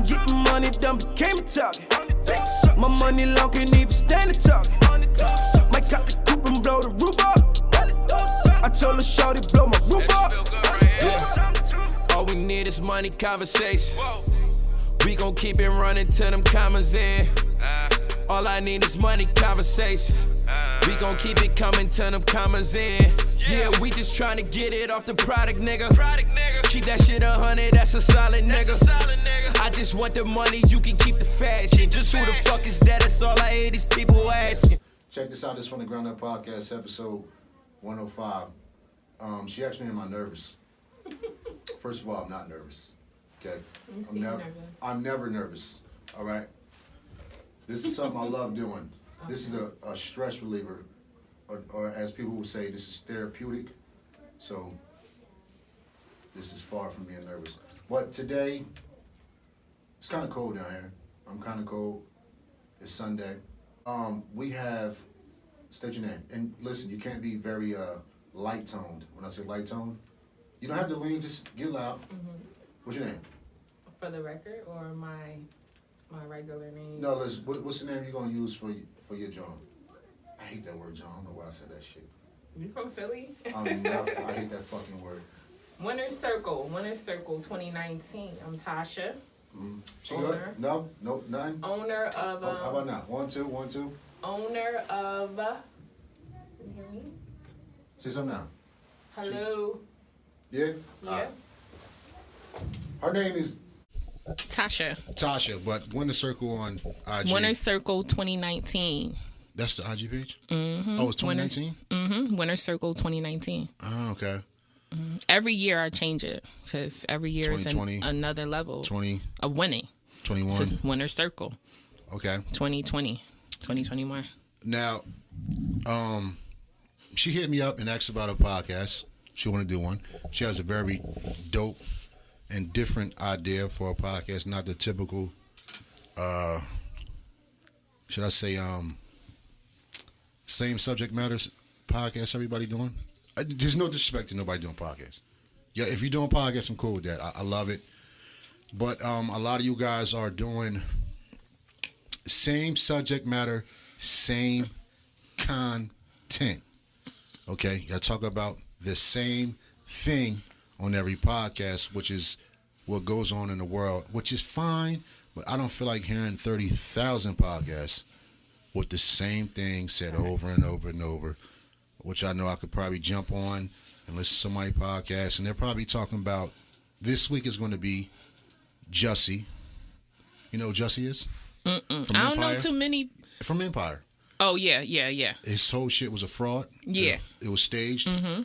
Getting money done became a target. My money long can't even stand the target. Might cut the coupe and blow the roof up. I told her shorty blow my roof up. Yeah. All we need is money conversation. We gon' keep it running till them commas in. All I need is money conversations. We gon' keep it coming till them commas in. Yeah, we just tryna get it off the product, nigga. Keep that shit 100, that's a solid nigga. I just want the money, you can keep the fashion. Just who the fuck is that? That's all I hear these people asking. Check this out, this from the Ground Up Podcast, episode 105. She asked me, am I nervous? First of all, I'm not nervous. Okay? I'm never nervous. All right? This is something I love doing. This is a stress reliever, or as people would say, this is therapeutic. So this is far from being nervous. But today, it's kind of cold down here. I'm kind of cold. It's Sunday. We have, state your name. And listen, you can't be very light-toned. When I say light-toned, you don't have to lean, just get loud. Mm-hmm. What's your name? For the record, or my regular name? No, listen, what's the name you're going to use for your John? I hate that word, John. I don't know why I said that shit. You from Philly? I hate that fucking word. Winner's Circle 2019. I'm Tasha. Mm-hmm. She owner. Good? No, nothing? Owner of... how about now? 1, 2, 1, 2. Owner of... Can you hear me? Say something now. Hello. Yeah? Yeah. Her name is... Tasha, but Winner's Circle on IG. Winner's Circle 2019. That's the IG page? Mm-hmm. Oh, it's 2019? Mm-hmm. Winner's Circle 2019. Oh, okay. Mm-hmm. Every year I change it because every year is another level of winning. 21. This is Winner's Circle. Okay. 2020. 2021. Now, she hit me up and asked about a podcast. She want to do one. She has a very dope and different idea for a podcast, not the typical, should I say, same subject matters podcast everybody doing. There's no disrespect to nobody doing podcasts. Yeah, if you're doing podcasts, I'm cool with that. I love it. But a lot of you guys are doing same subject matter, same content. Okay? Y'all talk about the same thing on every podcast, which is what goes on in the world, which is fine, but I don't feel like hearing 30,000 podcasts with the same thing said over and over and over, which I know I could probably jump on and listen to somebody's podcast, and they're probably talking about, this week is going to be Jussie. You know who Jussie is? I don't know too many. From Empire. Oh, yeah. His whole shit was a fraud. Yeah. It was staged. Mm-hmm.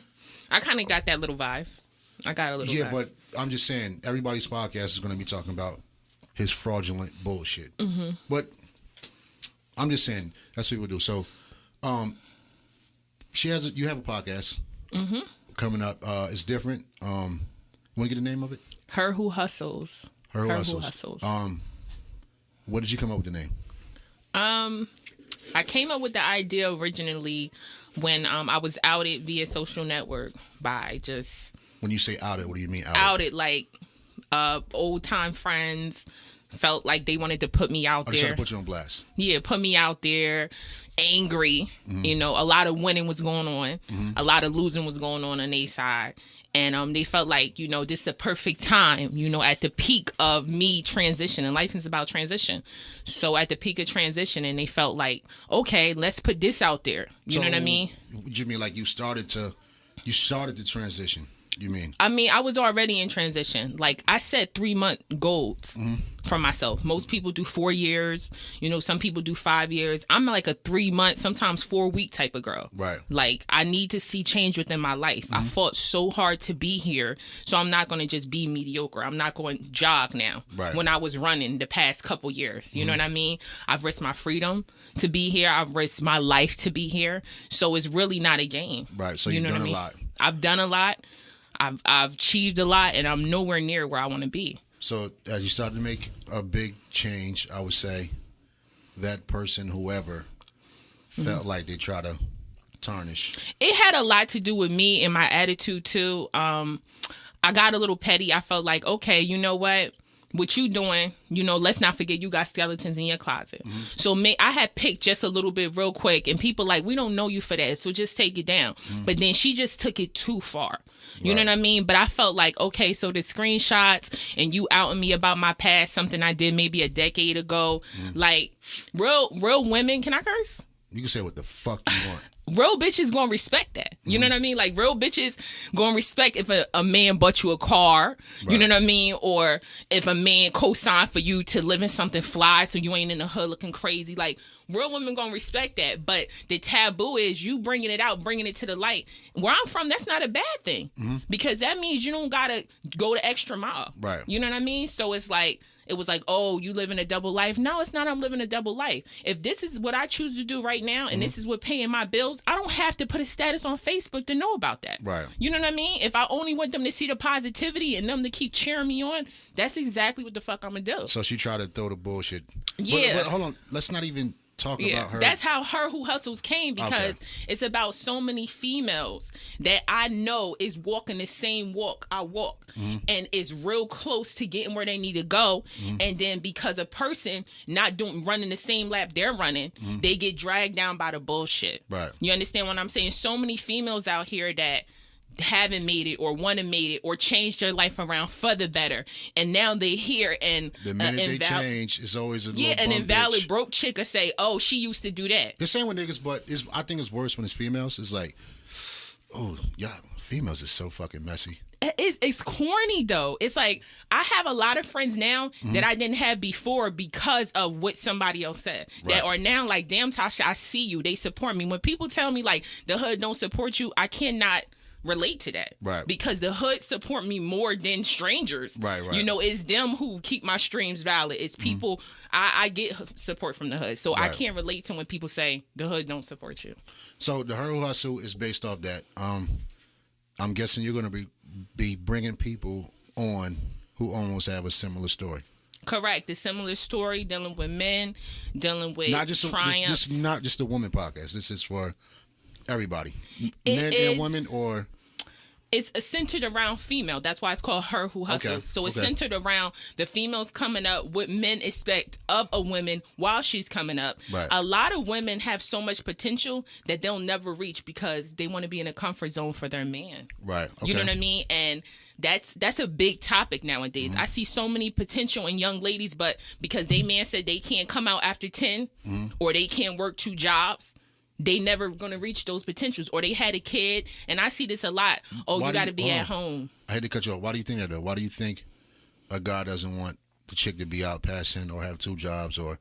I kind of got that little vibe. Yeah, but I'm just saying, everybody's podcast is going to be talking about his fraudulent bullshit. Mm-hmm. But I'm just saying, that's what people do. So, you have a podcast coming up. It's different. Want to get the name of it? Her Who Hustles. Her Who Hustles. What did you come up with the name? I came up with the idea originally when I was outed via social network by just... When you say outed, what do you mean outed? Outed, like old time friends felt like they wanted to put me out there. Trying to put you on blast. Yeah, put me out there, angry. Mm-hmm. You know, a lot of winning was going on. Mm-hmm. A lot of losing was going on their side. And they felt like, you know, this is a perfect time, you know, at the peak of me transitioning. Life is about transition. So at the peak of transition, and they felt like, okay, let's put this out there. You know what I mean? You mean like you started the transition? You mean? I mean, I was already in transition. Like, I set 3-month goals for myself. Most people do 4 years. You know, some people do 5 years. I'm like a 3-month, sometimes 4-week type of girl. Right. Like, I need to see change within my life. I fought so hard to be here, so I'm not going to just be mediocre. I'm not going to jog now. Right. When I was running the past couple years. You know what I mean? I've risked my freedom to be here. I've risked my life to be here. So it's really not a game. Right. So you've done a lot. I've done a lot. I've achieved a lot, and I'm nowhere near where I want to be. So as you started to make a big change, I would say that person, whoever, felt like they try to tarnish. It had a lot to do with me and my attitude, too. I got a little petty. I felt like, okay, you know what? what you doing, let's not forget you got skeletons in your closet. So I had picked just a little bit real quick, and people like, we don't know you for that, so just take it down. But then she just took it too far. You know what I mean? But I felt like, okay, so the screenshots and you outing me about my past, something I did maybe a decade ago. Like, real women, can I curse? You can say what the fuck you want. Real bitches gonna respect that. You know what I mean? Like, real bitches gonna respect if a man bought you a car, you know what I mean? Or if a man co-signed for you to live in something fly so you ain't in the hood looking crazy. Like, real women gonna respect that. But the taboo is you bringing it out, bringing it to the light. Where I'm from, that's not a bad thing. Because that means you don't gotta go the extra mile. Right. You know what I mean? So it's like, it was like, oh, you living a double life. No, it's not. I'm living a double life. If this is what I choose to do right now, and this is what paying my bills, I don't have to put a status on Facebook to know about that. Right. You know what I mean? If I only want them to see the positivity and them to keep cheering me on, that's exactly what the fuck I'm gonna do. So she tried to throw the bullshit. Yeah. But hold on. Let's not even talk about her. That's how Her Who Hustles came, because it's about so many females that I know is walking the same walk I walk and is real close to getting where they need to go. And then because a person not running the same lap they're running, they get dragged down by the bullshit. Right. You understand what I'm saying? So many females out here that haven't made it or want to made it or changed their life around for the better, and now they here and the minute they change, it's always a little an invalid bitch. Broke chick will say, oh, she used to do that. The same with niggas, but I think it's worse when it's females. It's like, oh yeah, females is so fucking messy. It's corny though. It's like, I have a lot of friends now that I didn't have before because of what somebody else said. That are now like, damn, Tasha, I see you. They support me. When people tell me like the hood don't support you, I cannot relate to that. Right. Because the hood support me more than strangers. Right. It's them who keep my streams valid. It's people, I get support from the hood. So I can't relate to when people say the hood don't support you. So the Her Who Hustle is based off that. I'm guessing you're going to be bringing people on who almost have a similar story. Correct. The similar story, dealing with men, dealing with triumphs. This is not just a woman podcast. This is for everybody. Men and women, or... It's centered around female. That's why it's called Her Who Hustles. Okay. So it's centered around the females coming up, what men expect of a woman while she's coming up. Right. A lot of women have so much potential that they'll never reach because they want to be in a comfort zone for their man. Right. Okay. You know what I mean? And that's a big topic nowadays. I see so many potential in young ladies, but because they man said they can't come out after 10 or they can't work 2 jobs, they never gonna reach those potentials, or they had a kid, and I see this a lot. Oh, you gotta be at home. I had to cut you off. Why do you think that though? Why do you think a guy doesn't want the chick to be out past 10 or have 2 jobs, or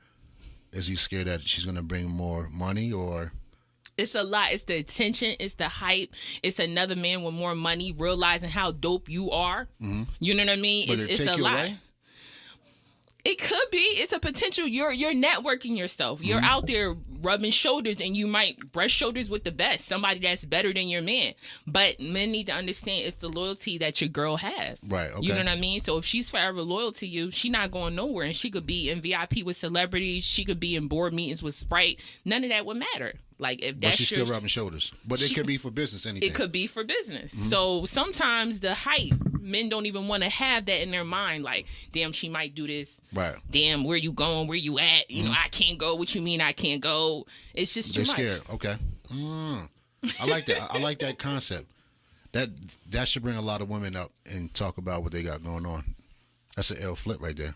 is he scared that she's gonna bring more money, or? It's a lot. It's the attention. It's the hype. It's another man with more money realizing how dope you are. You know what I mean? But it's a lot. Away? It could be. It's a potential. You're networking yourself. You're out there rubbing shoulders, and you might brush shoulders with the best, somebody that's better than your man. But men need to understand it's the loyalty that your girl has. Right. Okay. You know what I mean? So if she's forever loyal to you, she's not going nowhere, and she could be in VIP with celebrities. She could be in board meetings with Sprite. None of that would matter. Like, if that's but she's still rubbing shoulders. But it could be for business. Anything. It could be for business. So sometimes the hype, men don't even want to have that in their mind. Like, damn, she might do this. Right. Damn, where you going? Where you at? You know, I can't go. What you mean I can't go? It's just too much. They're scared. Okay. I like that. I like that concept. That should bring a lot of women up and talk about what they got going on. That's an L flip right there.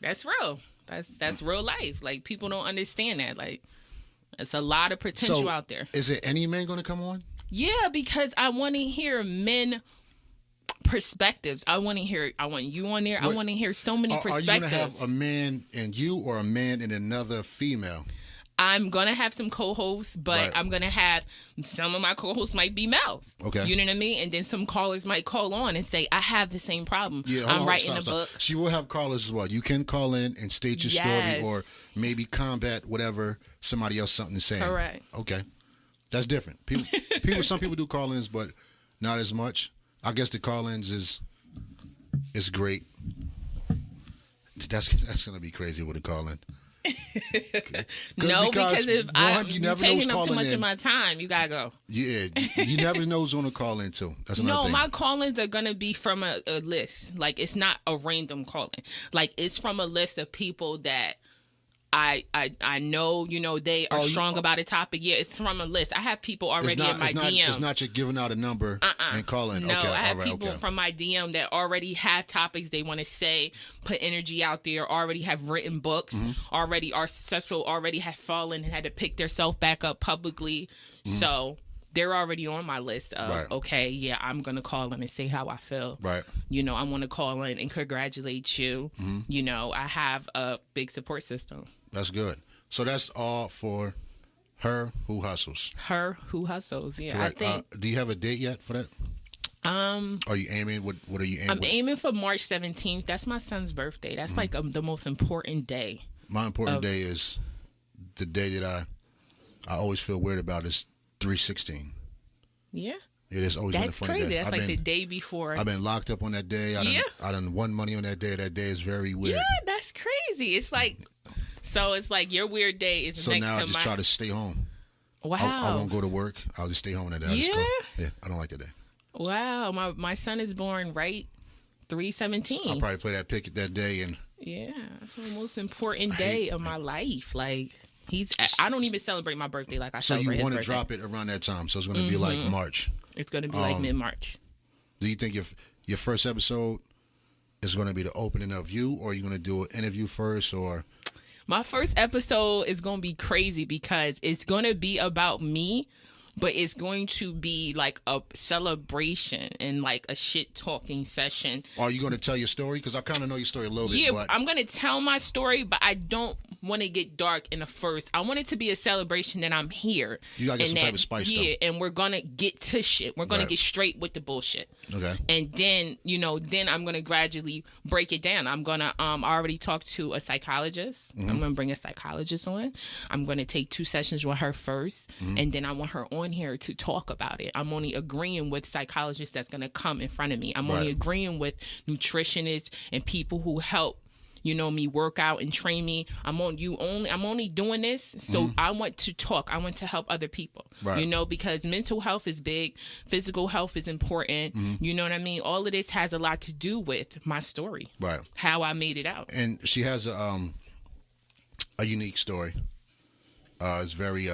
That's real. That's real life. Like, people don't understand that. Like, it's a lot of potential out there. Is it any man going to come on? Yeah, because I want to hear men perspectives. I want you on there. I want to hear so many perspectives. Are you going to have a man and you, or a man and another female? I'm going to have some co-hosts, but I'm going to have some of my co-hosts might be males. Okay. You know what I mean? And then some callers might call on and say, I have the same problem. Yeah, I'm writing a book. She will have callers as well. You can call in and state your story, or maybe combat whatever somebody else something is saying. Correct. Okay. That's different. Some people do call-ins, but not as much. I guess the call-ins is great. That's going to be crazy with a call-in. No, because if I'm taking up too much of my time, you gotta go. Yeah, you never know who's gonna call in too. That's another thing. No, my call-ins are gonna be from a list. Like, it's not a random call-in. Like, it's from a list of people that I know, they are strong about a topic. Yeah, it's from a list. I have people already in my DM. It's not just giving out a number and calling. No, I have people from my DM that already have topics they want to say, put energy out there, already have written books, already are successful, already have fallen and had to pick themselves back up publicly. So they're already on my list of, okay, yeah, I'm going to call in and say how I feel. Right. I want to call in and congratulate you. I have a big support system. That's good. So that's all for Her Who Hustles. Her Who Hustles, yeah. Correct. I think, do you have a date yet for that? Are you aiming? What are you aiming? I'm aiming for March 17th. That's my son's birthday. That's like the most important day. My important day is the day that I always feel weird about is 3/16. Yeah. It is always been a funny crazy. day. That's the day before. I've been locked up on that day. I done won money on that day. That day is very weird. Yeah, that's crazy. It's like, your weird day is next to mine. So now I just try to stay home. Wow. I won't go to work. I'll just stay home on that day. Yeah, I don't like that day. Wow. My son is born right 3/17. I'll probably play that picket that day. Yeah, that's the most important day of my life. Like, I don't even celebrate my birthday like I celebrate his birthday. So you want to drop it around that time. So it's going to be like March. It's going to be like mid-March. Do you think your first episode is going to be the opening of you, or are you going to do an interview first, or? My first episode is going to be crazy because it's going to be about me, but it's going to be like a celebration and like a shit talking session. Are you going to tell your story? Because I kind of know your story a little bit. Yeah, I'm going to tell my story, but I don't want to get dark in the first. I want it to be a celebration that I'm here. You got to get some type of spice, though. Yeah, and we're going to get to shit. We're going to get straight with the bullshit. Okay. And then, then I'm going to gradually break it down. I'm going to I already talked to a psychologist. I'm going to bring a psychologist on. I'm going to take 2 sessions with her first, and then I want her on here to talk about it. I'm only agreeing with psychologists that's going to come in front of me. I'm only agreeing with nutritionists and people who help me work out and train me. I'm only doing this so I want to talk. I want to help other people. Because mental health is big, physical health is important. You know what I mean? All of this has a lot to do with my story. Right. How I made it out. And she has a unique story. It's very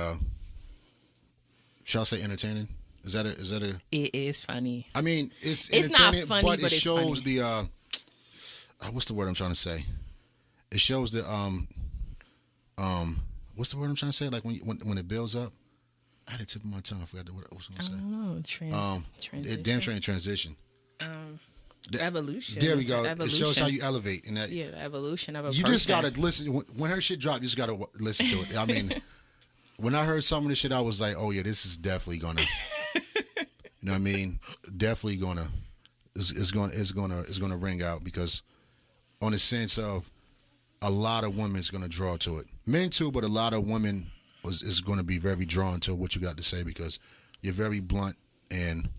shall I say entertaining? Is that a It is funny. I mean, it's entertaining, not funny, but it shows funny. the what's the word I'm trying to say? It shows the what's the word I'm trying to say? Like when it builds up. I had the tip of my tongue. I forgot what I was going to say. Oh, transition. Transition. Evolution. There we go. It shows how you elevate in that. Yeah, the evolution of a person. You just gotta listen when her shit drop. You just gotta listen to it. I mean, when I heard some of this shit, I was like, oh yeah, this is definitely gonna. You know what I mean? Definitely gonna. It's gonna ring out because, on the sense of, a lot of women's gonna draw to it. Men too, but a lot of women is going to be very drawn to what you got to say because you're very blunt, and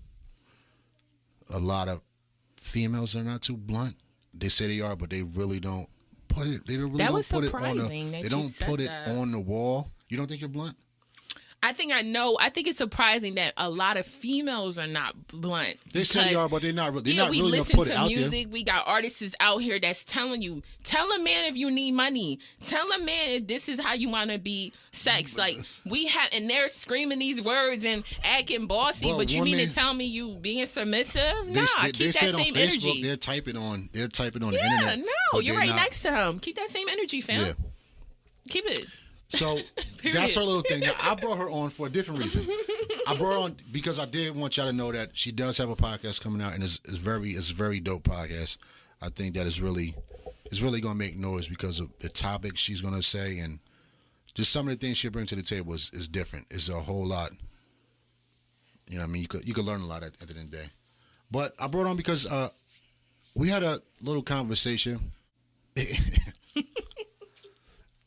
a lot of females are not too blunt. They say they are, but they really don't put it. They don't really don't put it on the. They don't put it on the wall. You don't think you're blunt? I think it's surprising that a lot of females are not blunt. They say they are, but they're not really. They're not we really listen put it to out music. There. We got artists out here that's telling you, tell a man if you need money. Tell a man if this is how you want to be sex. Like and they're screaming these words and acting bossy. Well, but you mean to tell me you being submissive? Nah, keep that same energy. They're typing on the internet. Yeah, no, you're right next to him. Keep that same energy, fam. Yeah. Keep it. So that's her little thing. Now, I brought her on for a different reason. I brought her on because I did want y'all to know that she does have a podcast coming out, and it's a very dope podcast. I think that it's really going to make noise because of the topic she's going to say, and just some of the things she'll bring to the table is different. It's a whole lot. You know what I mean? You could learn a lot at the end of the day. But I brought her on because we had a little conversation.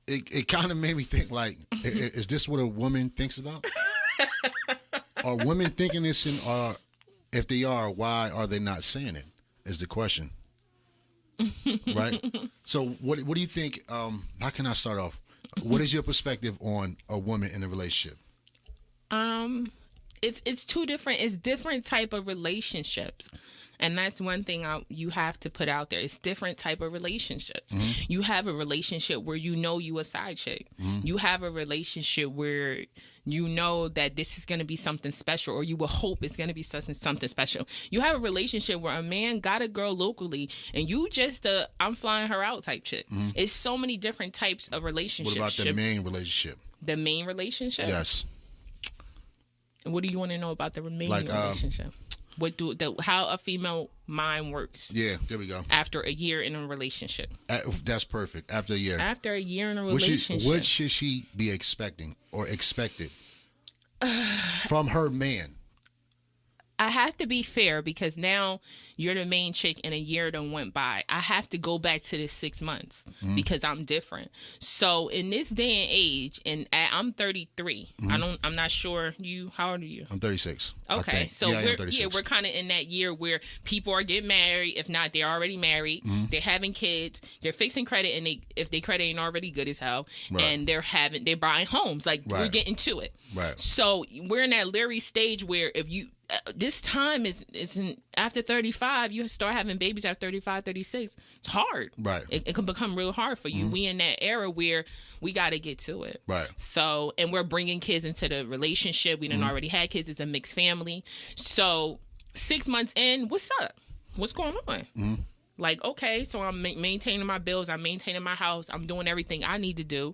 It kind of made me think, like, is this what a woman thinks about? Are women thinking this, or if they are, why are they not saying it? Is the question, right? So, what do you think? How can I start off? What is your perspective on a woman in a relationship? It's two different. It's different type of relationships. And that's one thing you have to put out there. It's different type of relationships. Mm-hmm. You have a relationship where you know you a side chick. Mm-hmm. You have a relationship where you know that this is going to be something special, or you will hope it's going to be something special. You have a relationship where a man got a girl locally and you just I'm flying her out type chick. Mm-hmm. It's so many different types of relationships. What about the main relationship? The main relationship? Yes. And what do you want to know about the main relationship? How a female mind works. Yeah, there we go. After a year in a relationship. That's perfect. After a year. After a year in a relationship. What should she be expecting or expected from her man? I have to be fair because now you're the main chick and a year done went by. I have to go back to the 6 months because I'm different. So in this day and age, and I'm 33. I'm not sure how old are you? I'm 36. Okay. So we're kind of in that year where people are getting married. If not, they're already married. They're having kids. They're fixing credit, and if their credit ain't already good as hell, and they're buying homes. Like we're getting to it. Right. So we're in that leery stage where if you this time isn't after 35, you start having babies at 35, 36. It's hard. Right. It can become real hard for you. We in that era where we got to get to it. Right. So, and we're bringing kids into the relationship. We done already had kids. It's a mixed family. So 6 months in, what's up? What's going on? Like, okay, so I'm maintaining my bills. I'm maintaining my house. I'm doing everything I need to do.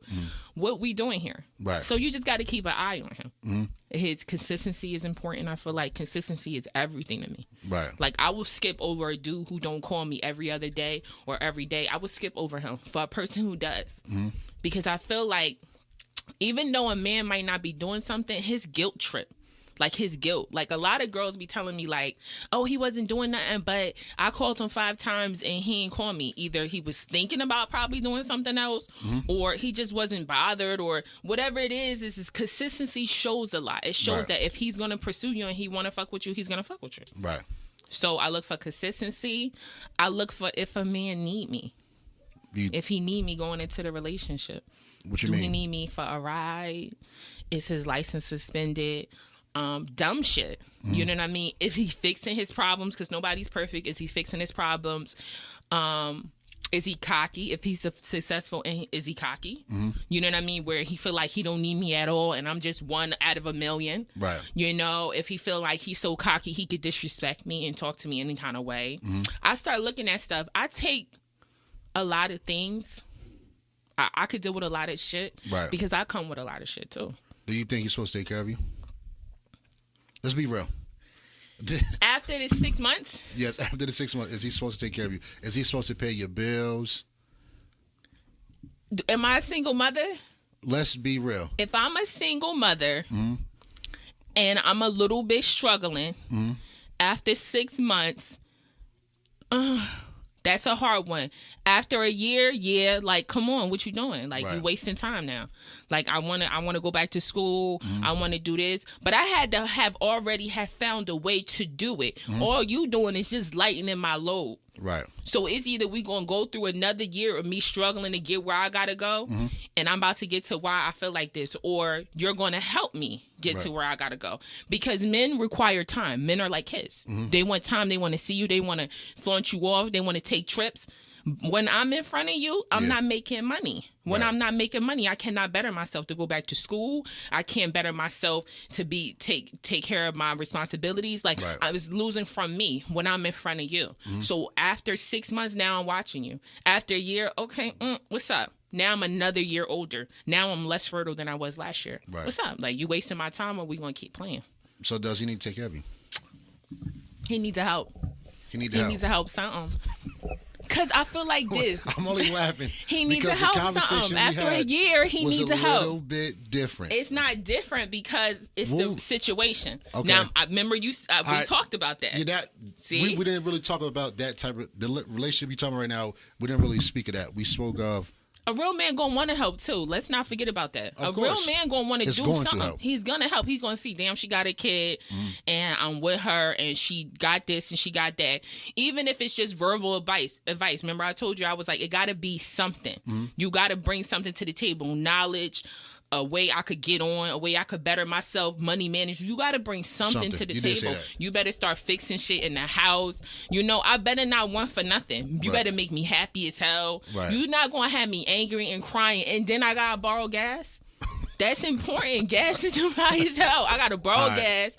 What we doing here? Right. So you just got to keep an eye on him. His consistency is important. I feel like consistency is everything to me. Right. Like, I will skip over a dude who don't call me every other day or every day. I would skip over him for a person who does. Because I feel like even though a man might not be doing something, his guilt trip. Like his guilt. Like a lot of girls be telling me like, oh, he wasn't doing nothing, but I called him 5 times and he ain't call me. Either he was thinking about probably doing something else or he just wasn't bothered or whatever it is his consistency shows a lot. It shows that if he's going to pursue you and he want to fuck with you, he's going to fuck with you. Right. So I look for consistency. I look for if a man need me. If he need me going into the relationship. What you mean? Do he need me for a ride? Is his license suspended? Dumb shit. You know what I mean? If he fixing his problems, because nobody's perfect, is he fixing his problems? Is he cocky? If he's successful, is he cocky? You know what I mean? Where he feel like he don't need me at all and I'm just one out of a million. Right. You know, if he feel like he's so cocky, he could disrespect me and talk to me any kind of way. I start looking at stuff. I take a lot of things. I could deal with a lot of shit. Right. Because I come with a lot of shit too. Do you think he's supposed to take care of you? Let's be real. After the 6 months? Yes, after the 6 months, is he supposed to take care of you? Is he supposed to pay your bills? Am I a single mother? Let's be real. If I'm a single mother and I'm a little bit struggling, after 6 months, that's a hard one. After a year, yeah, like, come on, what you doing? Like, you wasting time now. Like, I want to go back to school. I want to do this. But I had to already found a way to do it. All you doing is just lightening my load. Right. So it's either we going to go through another year of me struggling to get where I got to go, and I'm about to get to why I feel like this, or you're going to help me get to where I got to go. Because men require time. Men are like kids. They want time. They want to see you. They want to flaunt you off. They want to take trips. When I'm in front of you, I'm not making money. When I'm not making money, I cannot better myself to go back to school. I can't better myself to take care of my responsibilities. Like I was losing from me when I'm in front of you. So after 6 months, now I'm watching you. After a year, okay, what's up? Now I'm another year older. Now I'm less fertile than I was last year. Right. What's up? Like, you wasting my time, or we gonna keep playing? So does he need to take care of you? He needs to help. He needs to help something. Because I feel like this. I'm only laughing. He needs to help something. After a year, he needs to help. It's a little bit different. It's not different because it's the situation. Okay. Now, I remember we talked about that. Yeah, See? We didn't really talk about that type of the relationship you're talking about right now. We didn't really speak of that. We spoke of A real man gonna want to help too. Let's not forget about that. A real man gonna want to do something. He's gonna help. He's gonna see, damn, she got a kid, and I'm with her, and she got this and she got that. Even if it's just verbal advice. Remember, I told you, I was like, it gotta be something. You gotta bring something to the table. Knowledge, a way I could get on, a way I could better myself, money management. You got to bring something to the table. You better start fixing shit in the house. You know, I better not want for nothing. You better make me happy as hell. You're not going to have me angry and crying, and then I got to borrow gas. That's important. Gas is high as hell. I got to borrow gas,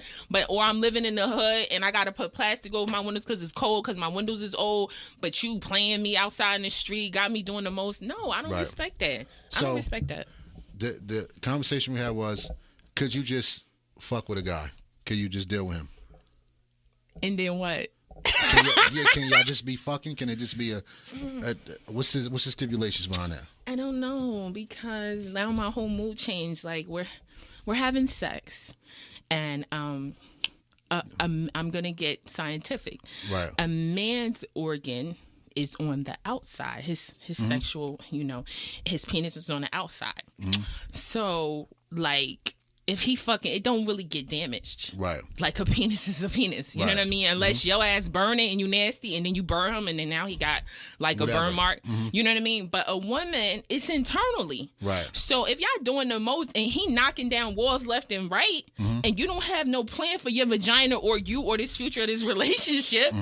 or I'm living in the hood and I got to put plastic over my windows because it's cold, because my windows is old, but you playing me outside in the street, got me doing the most. No, I don't respect that. I don't respect that. The conversation we had was, could you just fuck with a guy? Could you just deal with him? And then what? Can y'all just be fucking? Can it just be a what's the stipulations behind that? I don't know, because now my whole mood changed. Like we're having sex, and I'm gonna get scientific. Right. A man's organ is on the outside. His sexual, his penis is on the outside. So, like, if he fucking, it don't really get damaged. Right. Like, a penis is a penis. You know what I mean? Unless your ass burn it and you nasty, and then you burn him, and then now he got, like, a burn mark. You know what I mean? But a woman, it's internally. Right. So, if y'all doing the most, and he knocking down walls left and right, and you don't have no plan for your vagina or you or this future of this relationship,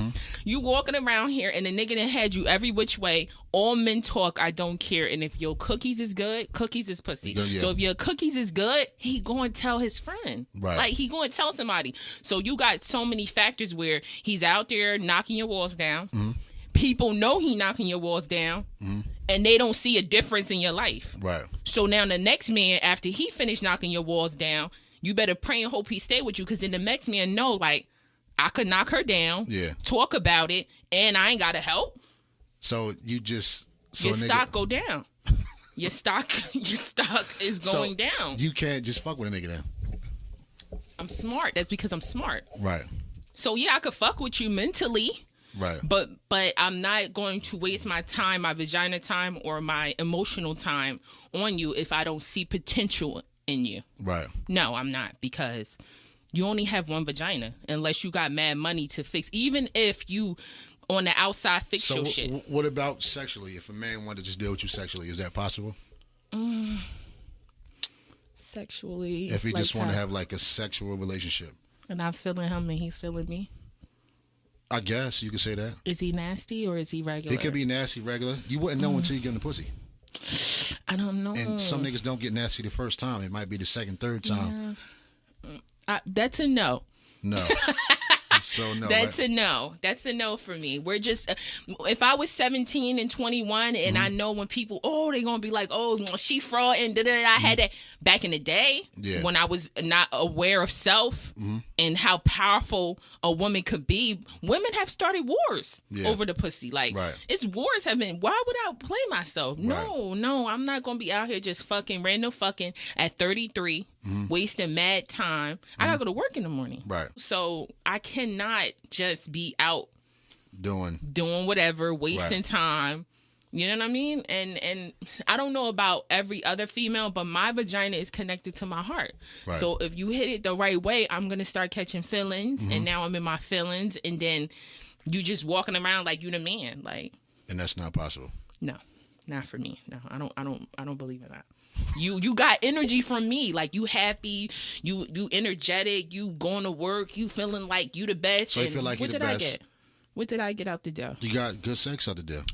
you walking around here, and the nigga that had you every which way, all men talk, I don't care. And if your cookies is good, cookies is pussy. Yeah. So if your cookies is good, he going to tell his friend. Right. Like, he going to tell somebody. So you got so many factors where he's out there knocking your walls down. People know he knocking your walls down. And they don't see a difference in your life. Right. So now the next man, after he finished knocking your walls down, you better pray and hope he stay with you, because then the next man know, like, I could knock her down, talk about it, and I ain't got to help. So you just... your stock go down. Your stock is going down. You can't just fuck with a nigga then. I'm smart. That's because I'm smart. Right. So yeah, I could fuck with you mentally. Right. But I'm not going to waste my time, my vagina time, or my emotional time on you if I don't see potential in you. Right. No, I'm not, because you only have one vagina unless you got mad money to fix. Even if you on the outside fix your shit. What about sexually? If a man wanted to just deal with you sexually, is that possible? Sexually. If he just want to have like a sexual relationship. And I'm feeling him and he's feeling me. I guess you could say that. Is he nasty or is he regular? He could be nasty, regular. You wouldn't know until you give him the pussy. I don't know. And some niggas don't get nasty the first time. It might be the second, third time. Yeah. That's a no. No. So no. That's right? A no. That's a no for me. We're just, if I was 17 and 21 and I know when people, they're going to be like, she fraud and da-da-da. I had that back in the day when I was not aware of self and how powerful a woman could be. Women have started wars over the pussy. Like, it's wars have been, why would I play myself? No, I'm not going to be out here just fucking, random fucking at 33. Wasting mad time. I gotta go to work in the morning. Right. So I cannot just be out doing whatever, wasting time. You know what I mean? And I don't know about every other female, but my vagina is connected to my heart. Right. So if you hit it the right way, I'm gonna start catching feelings, and now I'm in my feelings, and then you just walking around like you the man, like. And that's not possible. No, not for me. No, I don't believe in that. You got energy from me, like you happy, you energetic, you going to work, you feeling like you the best. So you feel like you the best. What did I get out the deal? You got good sex out the deal.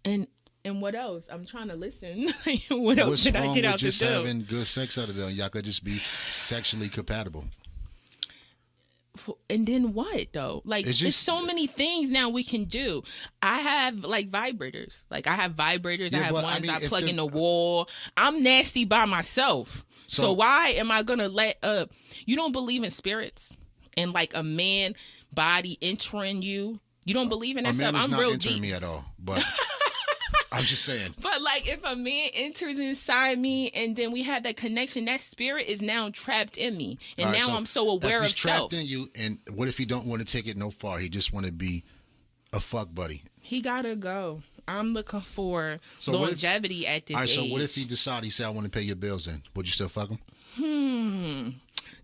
And what else? I'm trying to listen. What else did I get out the deal? What's wrong with just having good sex out the deal? Y'all could just be sexually compatible. And then what though? Like, there's so many things now we can do. I have like vibrators. Like, I have vibrators. I have ones I plug in the wall. I'm nasty by myself. So why am I gonna let you don't believe in spirits and like a man body entering you? You don't believe in that stuff? I'm real deep. Entering me at all, but. I'm just saying. But like, if a man enters inside me and then we have that connection, that spirit is now trapped in me, and now I'm so aware of self. Trapped in you, and what if he don't want to take it no far? He just want to be a fuck buddy. He gotta go. I'm looking for longevity at this age. So what if he decide he said, I want to pay your bills then? Would you still fuck him?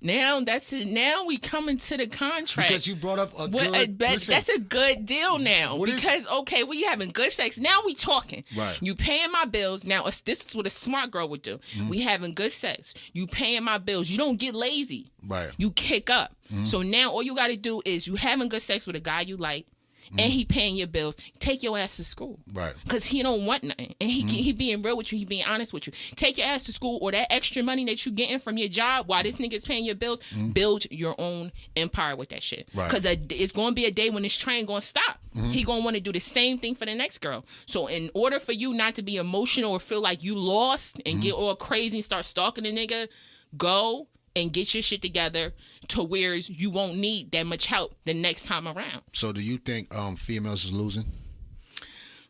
Now that's it. Now we coming to the contract. Because you brought up a good... Listen, that's a good deal now. Because, okay, we having good sex. Now we talking. Right. You paying my bills. Now, this is what a smart girl would do. We having good sex. You paying my bills. You don't get lazy. Right. You kick up. So now all you got to do is you having good sex with a guy you like. And he paying your bills. Take your ass to school. Right. Because he don't want nothing. And he being real with you. He being honest with you. Take your ass to school, or that extra money that you getting from your job while this nigga's paying your bills, build your own empire with that shit. Because it's going to be a day when this train going to stop. He going to want to do the same thing for the next girl. So in order for you not to be emotional or feel like you lost and get all crazy and start stalking the nigga, go and get your shit together to where you won't need that much help the next time around. So do you think females is losing?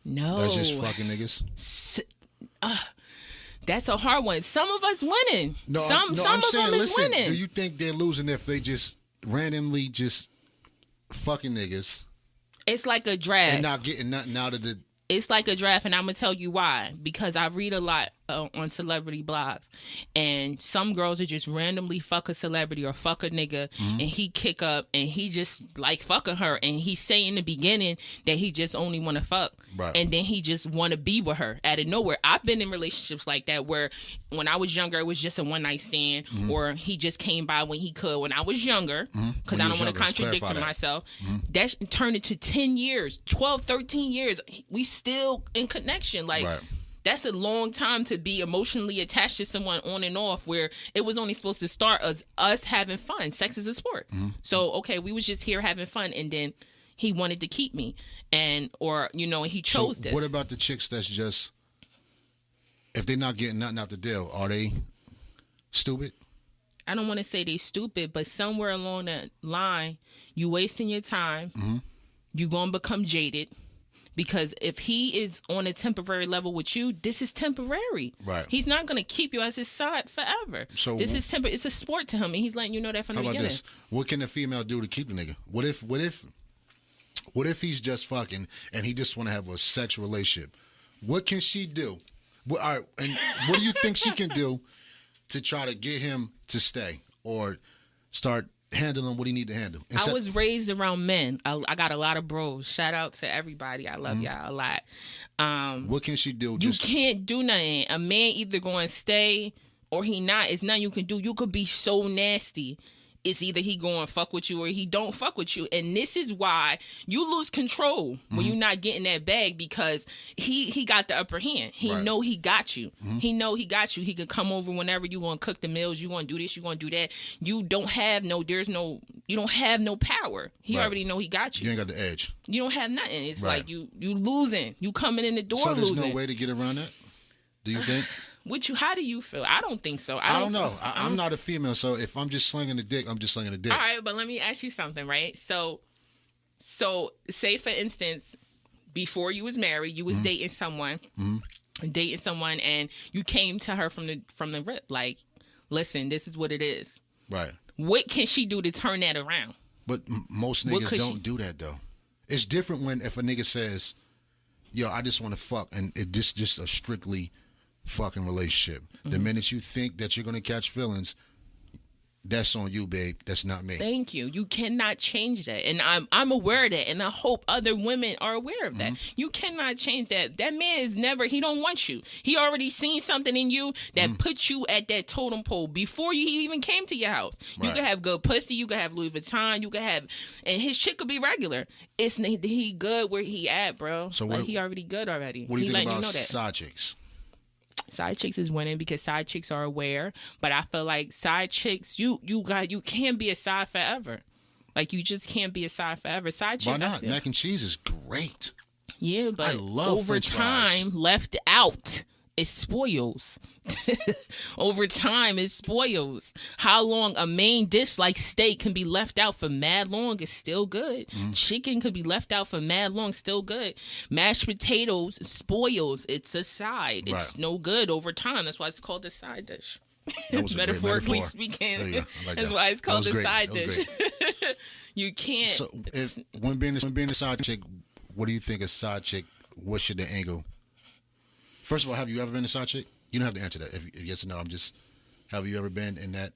No. That's just fucking niggas? That's a hard one. Some of us winning. Some of them is winning. Do you think they're losing if they just randomly just fucking niggas? It's like a draft. And not getting nothing out of the... It's like a draft, and I'm going to tell you why. Because I read a lot on celebrity blogs, and some girls are just randomly fuck a celebrity or fuck a nigga, and he kick up, and he just like fucking her, and he say in the beginning that he just only want to fuck, and then he just want to be with her out of nowhere. I've been in relationships like that where when I was younger, it was just a one-night stand, or he just came by when he could when I was younger, because I don't want to contradict myself. That turned into 10 years, 12, 13 years. We still in connection. Like, that's a long time to be emotionally attached to someone on and off, where it was only supposed to start as us having fun. Sex is a sport. So, okay, we was just here having fun, and then he wanted to keep me, and he chose this. What about the chicks that's just, if they're not getting nothing out the deal, are they stupid? I don't want to say they stupid, but somewhere along that line, you wasting your time. You gonna become jaded. Because if he is on a temporary level with you, this is temporary. Right. He's not going to keep you as his side forever. So this is temporary. It's a sport to him, and he's letting you know that from the beginning. How about this? What can a female do to keep the nigga? What if he's just fucking and he just want to have a sexual relationship? What can she do? And what do you think she can do to try to get him to stay or start handling what he need to handle? I was raised around men. I got a lot of bros. Shout out to everybody. I love y'all a lot. What can she do? You can't do nothing. A man either going to stay or he not. It's nothing you can do. You could be so nasty. It's either he going to fuck with you or he don't fuck with you. And this is why you lose control when you're not getting that bag, because he got the upper hand. He know he got you. He know he got you. He can come over whenever you want to cook the meals. You want to do this. You want to do that. You don't have no power. He already know he got you. You ain't got the edge. You don't have nothing. It's like you losing. You coming in the door losing. So there's no way to get around that? Do you think? How do you feel? I don't think so. I don't know. I'm not a female, so if I'm just slinging a dick, I'm just slinging a dick. All right, but let me ask you something, right? So say for instance, before you was married, you was dating someone, and you came to her from the rip, like, listen, this is what it is. Right. What can she do to turn that around? But most niggas don't do that though. It's different if a nigga says, "Yo, I just want to fuck," and it's just a strictly fucking relationship. The minute you think that you're gonna catch feelings, that's on you, babe. That's not me. Thank you. You cannot change that, and I'm aware of that, and I hope other women are aware of that. You cannot change that. That man is never. He don't want you. He already seen something in you that put you at that totem pole before you even came to your house. You could have good pussy. You could have Louis Vuitton. You could have, and his chick could be regular. It's he good where he at, bro. So he already good already. What do you think about side chicks? Side chicks is winning because side chicks are aware, but I feel like side chicks, you can't be a side forever. Like, you just can't be a side forever. Side chicks. Why not? Mac and cheese is great. Yeah, but over time, left out, it spoils. Over time, it spoils. How long a main dish like steak can be left out for mad long is still good. Chicken could be left out for mad long, still good. Mashed potatoes spoils. It's a side. It's no good over time. That's why it's called a side dish. Metaphorically speaking, that's why it's called a side dish. You can't. So, when being a side chick, what do you think a side chick what should the angle? First of all, have you ever been a side chick? You don't have to answer that. If yes or no, have you ever been in that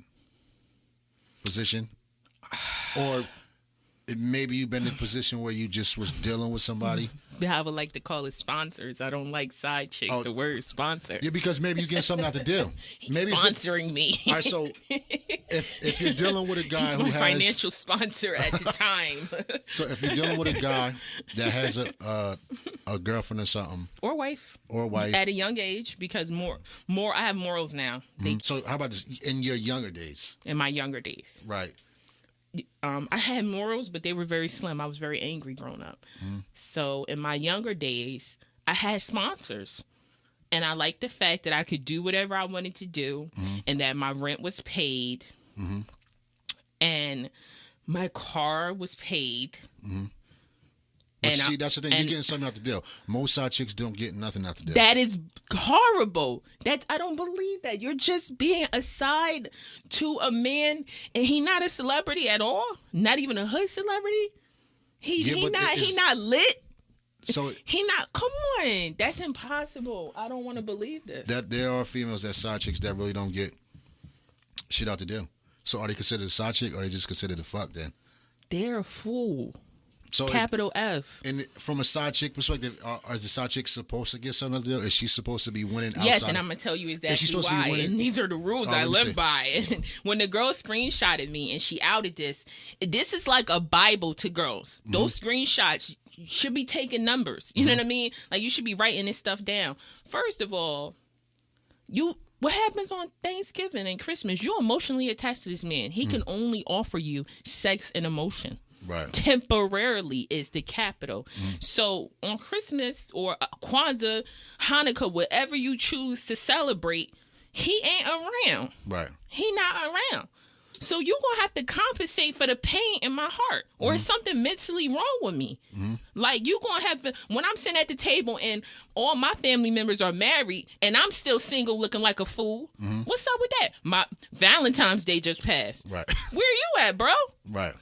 position? Or maybe you've been in a position where you just was dealing with somebody. I would like to call it sponsors. I don't like side chick. The word sponsor. Yeah, because maybe you get something out the deal. Maybe sponsoring me. All right, so if you're dealing with a guy He's who my has financial sponsor at the time. So if you're dealing with a guy that has a girlfriend or something, or wife at a young age, because more I have morals now. So how about this in your younger days? In my younger days, right. I had morals, but they were very slim. I was very angry growing up. So in my younger days, I had sponsors. And I liked the fact that I could do whatever I wanted to do and that my rent was paid and my car was paid. But see, that's the thing. You're getting something out the deal. Most side chicks don't get nothing out the deal. That is horrible. I don't believe that. You're just being a side to a man, and he not a celebrity at all. Not even a hood celebrity. He not lit. So he not. Come on, that's impossible. I don't want to believe this. That there are females that side chicks that really don't get shit out the deal. So are they considered a side chick, or are they just considered a fuck then? They're a fool. So Capital F. And from a side chick perspective, is the side chick supposed to get something out of the deal? Is she supposed to be winning outside? Yes, and I'm going to tell you exactly why. And these are the rules I live by. When the girl screenshotted me and she outed this is like a Bible to girls. Those screenshots should be taking numbers. You know what I mean? Like, you should be writing this stuff down. First of all, what happens on Thanksgiving and Christmas? You're emotionally attached to this man. He can only offer you sex and emotion. Right. Temporarily is the capital. So on Christmas or Kwanzaa, Hanukkah, whatever you choose to celebrate, he ain't around. Right. He not around. So you gonna have to compensate for the pain in my heart, or is something mentally wrong with me? Like, you gonna have to, when I'm sitting at the table and all my family members are married and I'm still single looking like a fool. What's up with that? My Valentine's Day just passed. Right. Where you at, bro? Right.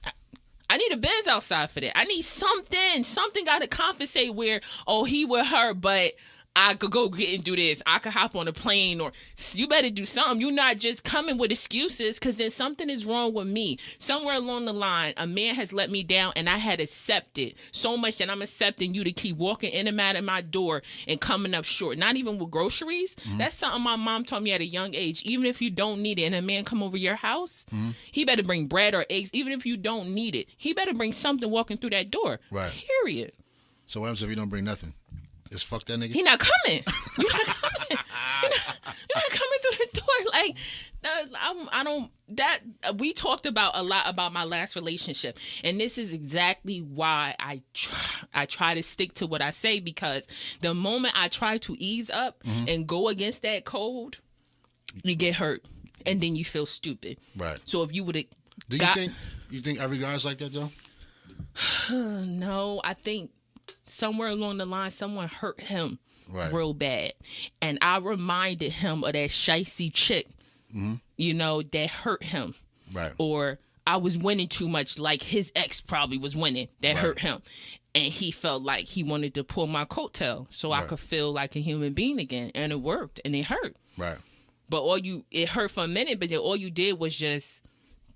I need a Benz outside for that. I need something got to compensate where, he with her, but I could go get and do this. I could hop on a plane, or you better do something. You're not just coming with excuses, because then something is wrong with me. Somewhere along the line, a man has let me down, and I had accepted so much that I'm accepting you to keep walking in and out of my door and coming up short. Not even with groceries. That's something my mom taught me at a young age. Even if you don't need it and a man come over your house, he better bring bread or eggs. Even if you don't need it, he better bring something walking through that door. Right. Period. So what happens if you don't bring nothing? Just fuck that nigga? He not coming. You're not coming. You're not coming through the door. Like, I don't. That we talked about a lot about my last relationship, and this is exactly why I try to stick to what I say, because the moment I try to ease up and go against that code, you get hurt, and then you feel stupid. Right. So if you would have, you think every guy's like that though? No, I think somewhere along the line, someone hurt him real bad. And I reminded him of that shicey chick, that hurt him. Right. Or I was winning too much, like his ex probably was winning. That hurt him. And he felt like he wanted to pull my coattail so I could feel like a human being again. And it worked. And it hurt. Right. But it hurt for a minute, but then all you did was just,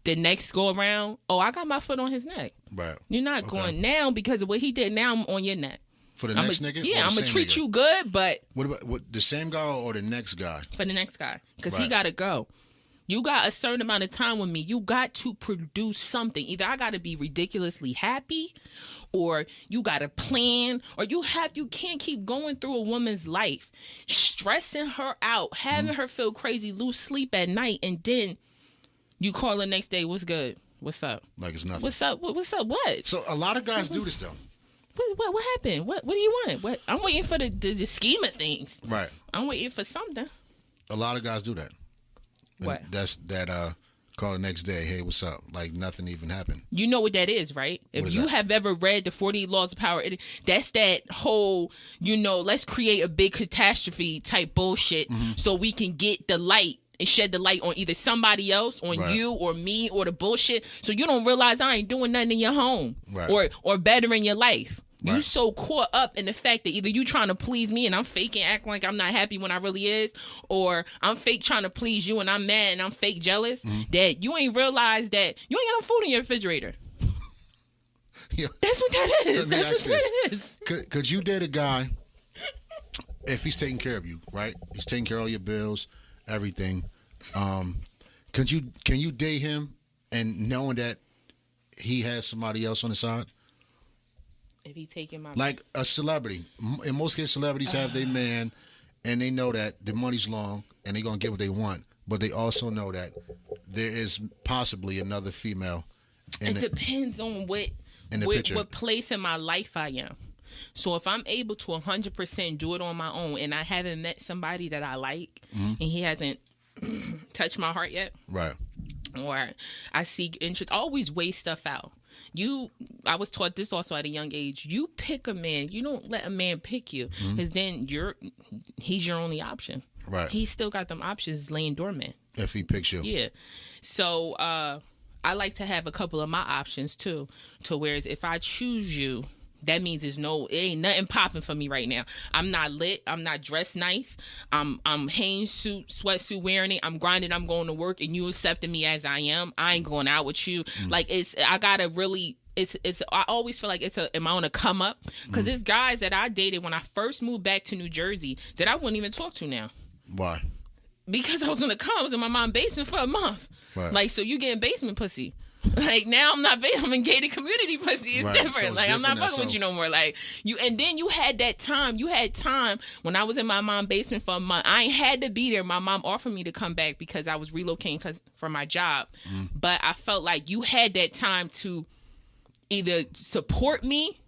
the next go around, I got my foot on his neck. Right. You're not going now because of what he did. Now I'm on your neck. For the next nigga? Yeah, I'm going to treat you good, but... What about the same guy or the next guy? For the next guy. Because he got to go. You got a certain amount of time with me. You got to produce something. Either I got to be ridiculously happy, or you got to plan, or you can't keep going through a woman's life, stressing her out, having her feel crazy, lose sleep at night, and then... You call the next day, what's good? What's up? Like it's nothing. What's up? What's up? What? So a lot of guys do this though. What happened? What do you want? What? I'm waiting for the scheme of things. Right. I'm waiting for something. A lot of guys do that. What? And call the next day, hey, what's up? Like nothing even happened. You know what that is, right? If you have ever read the 48 Laws of Power, that's that whole, let's create a big catastrophe type bullshit so we can get the light and shed the light on either somebody else, on you or me or the bullshit, so you don't realize I ain't doing nothing in your home or bettering your life. You so caught up in the fact that either you trying to please me and I'm faking, acting like I'm not happy when I really is, or I'm fake trying to please you and I'm mad and I'm fake jealous, that you ain't realized that you ain't got no food in your refrigerator. Yeah. That's what that is. That's what that is. Could you date a guy if he's taking care of you, right? He's taking care of all your bills, everything. Can you date him and knowing that he has somebody else on the side? If he taking my like a celebrity. In most cases, celebrities have their man, and they know that the money's long, and they're gonna get what they want. But they also know that there is possibly another female. It depends on what place in my life I am. So if I'm able to 100% do it on my own, and I haven't met somebody that I like, and he hasn't touched my heart yet, right? Or I seek interest, always weigh stuff out. I was taught this also at a young age. You pick a man. You don't let a man pick you, because then he's your only option. Right. He's still got them options laying dormant. If he picks you. Yeah. So I like to have a couple of my options too. To whereas if I choose you, that means it ain't nothing popping for me right now. I'm not lit. I'm not dressed nice. I'm Hanes suit, sweatsuit wearing it. I'm grinding. I'm going to work, and you accepting me as I am. I ain't going out with you. Like I gotta really. I always feel like am I on a come up? Because there's guys that I dated when I first moved back to New Jersey that I wouldn't even talk to now. Why? Because I was in my mom's basement for a month. Right. Like, so you getting basement pussy. Like, now I'm in gated community pussy. It's different. So it's like, I'm not fucking with you no more. Like, and then you had that time. You had time when I was in my mom's basement for a month. I ain't had to be there. My mom offered me to come back because I was relocating for my job. But I felt like you had that time to either support me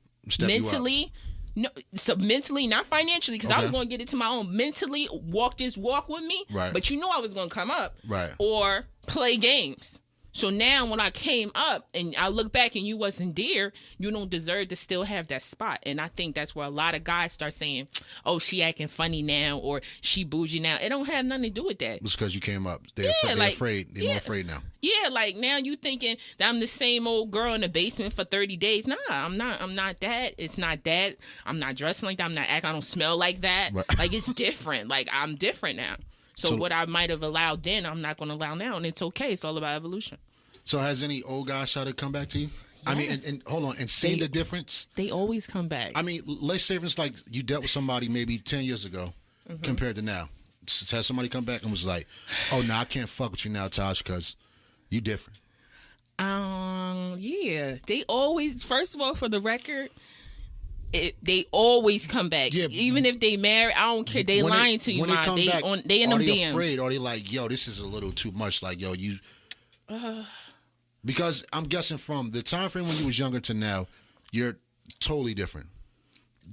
mentally. No, so mentally, not financially, because I was going to get it to my own. Mentally, walk this walk with me. Right. But you know I was going to come up. Right. Or play games. So now when I came up and I look back and you wasn't there, you don't deserve to still have that spot. And I think that's where a lot of guys start saying, oh, she acting funny now, or she bougie now. It don't have nothing to do with that. It's because you came up. They're afraid. They're more afraid now. Yeah, like now you thinking that I'm the same old girl in the basement for 30 days. Nah, I'm not that. It's not that. I'm not dressing like that. I'm not acting. I don't smell like that. Right. Like, it's different. Like, I'm different now. So what I might have allowed then, I'm not going to allow now, and it's okay. It's all about evolution. So has any old guy started to come back to you? Yeah. I mean, and hold on, and seen the difference? They always come back. I mean, let's say it's like you dealt with somebody maybe 10 years ago compared to now. Has somebody come back and was like, oh, no, I can't fuck with you now, Tosh, because you different? Yeah. They always, first of all, for the record, they always come back. Yeah, even if they married, I don't care. They lying to you, when man. They in them DMs. Afraid? Are they like, yo, this is a little too much? Like, yo, you... Because I'm guessing from the time frame when you was younger to now, you're totally different.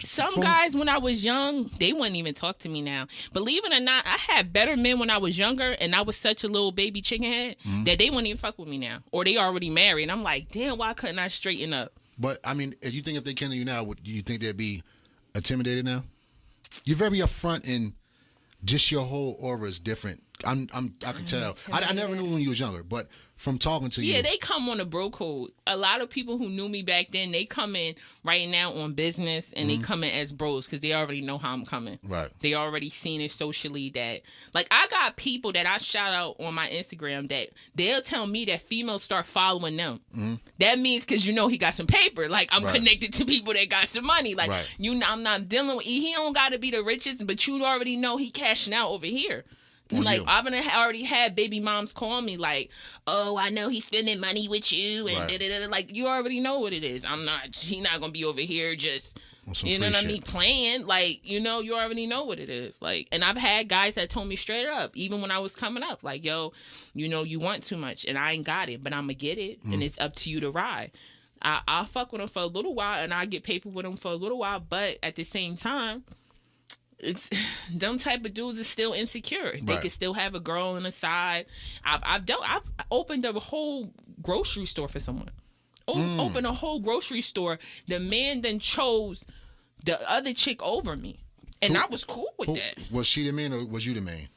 Some guys, when I was young, they wouldn't even talk to me now. Believe it or not, I had better men when I was younger, and I was such a little baby chicken head that they wouldn't even fuck with me now. Or they already married. And I'm like, damn, why couldn't I straighten up? But, I mean, if you think if they came to you now, do you think they'd be intimidated now? You're very upfront, and just your whole aura is different. I can tell. I never knew when you was younger, but from talking to you. Yeah, they come on a bro code. A lot of people who knew me back then, they come in right now on business, and they come in as bros because they already know how I'm coming. Right. They already seen it socially that, like, I got people that I shout out on my Instagram that they'll tell me that females start following them. That means because he got some paper. Like, I'm connected to people that got some money. Like, I'm not dealing with, he don't got to be the richest, but you already know he cashing out over here. Like, I've already had baby moms call me like, oh, I know he's spending money with you, and da-da-da-da. Like, you already know what it is. He not gonna be over here just, you know what I mean, playing. Like, you already know what it is. Like, and I've had guys that told me straight up, even when I was coming up, like, yo, you want too much, and I ain't got it, but I'm gonna get it, and it's up to you to ride. I'll fuck with him for a little while, and I get paper with him for a little while, but at the same time, it's them type of dudes is still insecure. They can still have a girl on the side. I've opened a whole grocery store for someone. Opened a whole grocery store. The man then chose the other chick over me, and I was cool with that. Was she the man or was you the man?